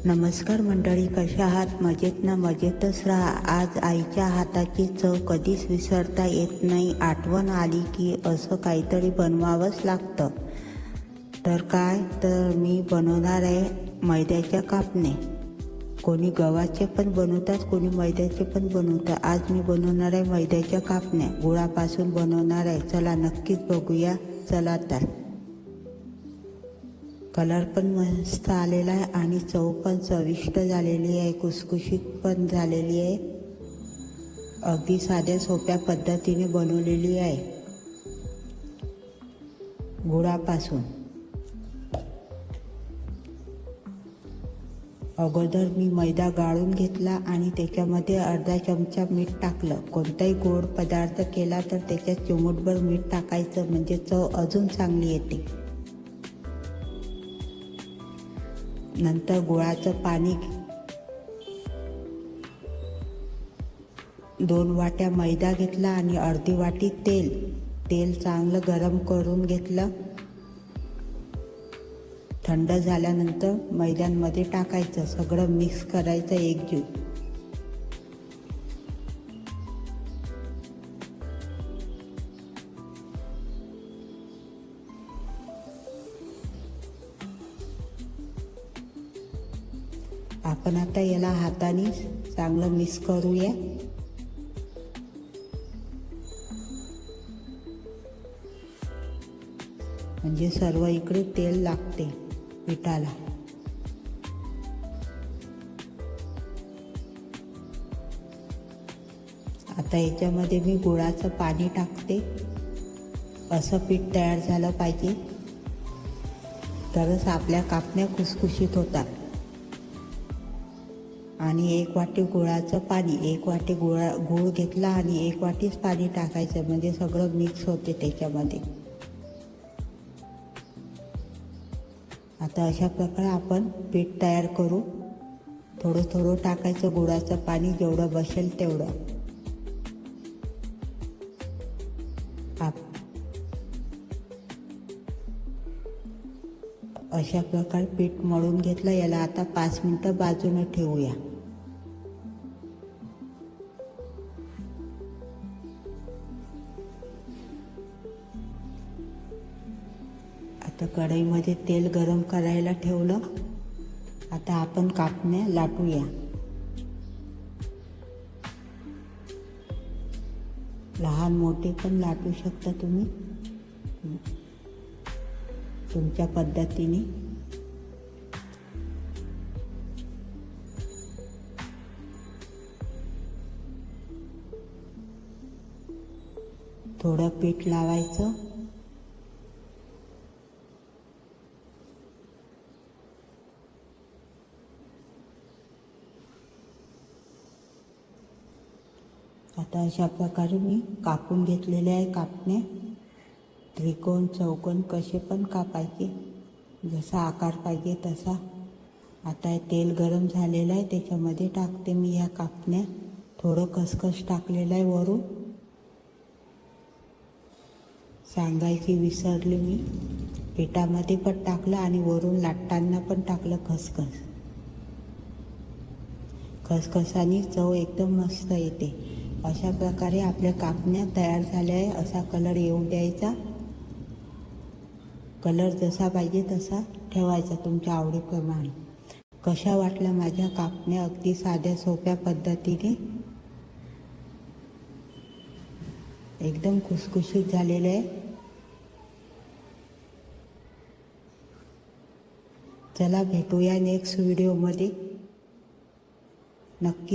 नमस्कार मंडळी, कशा आहात? मजेत ना? मजेतच राहा. आज आईच्या हाताची चव कधीच विसरता येत नाही. आठवण आली की असं काहीतरी बनवावंच लागतं. तर काय तर मी बनवणार आहे मैद्याच्या कापणे. कोणी गव्हाचे पण बनवतात, कोणी मैद्याचे पण बनवतात. आज मी बनवणार आहे मैद्याच्या कापण्या. गुळापासून बनवणार आहे. चला नक्कीच बघूया. चला तर. कलर पण मस्त आलेला आहे आणि चव पण चविष्ट झालेली आहे, खुसखुशीत पण झालेली आहे. अगदी साध्या सोप्या पद्धतीने बनवलेली आहे गुळापासून. अगोदर मी मैदा गाळून घेतला आणि त्याच्यामध्ये अर्धा चमचा मीठ टाकलं. कोणताही गोड पदार्थ केला तर त्याच्यात चिमूटभर मीठ टाकायचं, म्हणजे चव अजून चांगली येते. नंतर गुळाचं पाणी, 2 वाट्या मैदा घेतला आणि अर्धी वाटी तेल चांगलं गरम करून घेतलं. थंड झाल्यानंतर मैद्यांमध्ये टाकायचं, सगळं मिक्स करायचं एकजीव. आपण आता याला हाताने चांगलं मिक्स करूया. म्हणजे सर्व इकडे तेल लागते पिठाला. आता याच्यामध्ये मी गुळाचं पाणी टाकते. असं पीठ तयार झालं पाहिजे, तरच आपल्या कापण्या खुसखुशीत होतात. आणि 1 वाटी गुळाचं पाणी, 1 वाटी गुळ घेतला आणि 1 वाटीच पाणी टाकायचं, म्हणजे सगळं मिक्स होते त्याच्यामध्ये. आता अशा प्रकारे आपण पीठ तयार करू. थोडं थोडं टाकायचं गुळाचं पाणी, जेवढं बसेल तेवढं. अशा प्रकारे पीठ मळून घेतलं. याला आता 5 मिनिटं बाजूने ठेवूया. आता कढईमध्ये तेल गरम करायला ठेवलं. आता आपण कापण्या लाटूया. लहान मोठे पण लाटू शकता तुम्ही तुमच्या पद्धतीने. थोडं पीठ लावायचं. आता अशा प्रकारे मी कापून घेतलेले आहे कापणे. त्रिकोण, चौकोन कसे पण कापायचे, जसा आकार पाहिजे तसा. आता तेल गरम झालेलं आहे, त्याच्यामध्ये टाकते मी ह्या कापण्या. थोडं खसखस टाकलेलं आहे वरून, सांगायची विसरली मी. पिठामध्ये पण टाकलं आणि वरून लाटताना पण टाकलं खसखस. खसखसाने चव एकदम मस्त येते. अशा प्रकारे आपल्या कापण्या तयार झाल्या आहे. असा कलर येऊ द्यायचा. कलर जसा पाहिजे तसा ठेवायचा तुमच्या आवडीप्रमाणे. कशा वाटल्या माझ्या कापण्या? अगदी साध्या सोप्या पद्धतीने एकदम खुसखुशीत झालेले आहे. चला भेटूया नेक्स्ट व्हिडिओमध्ये. नक्की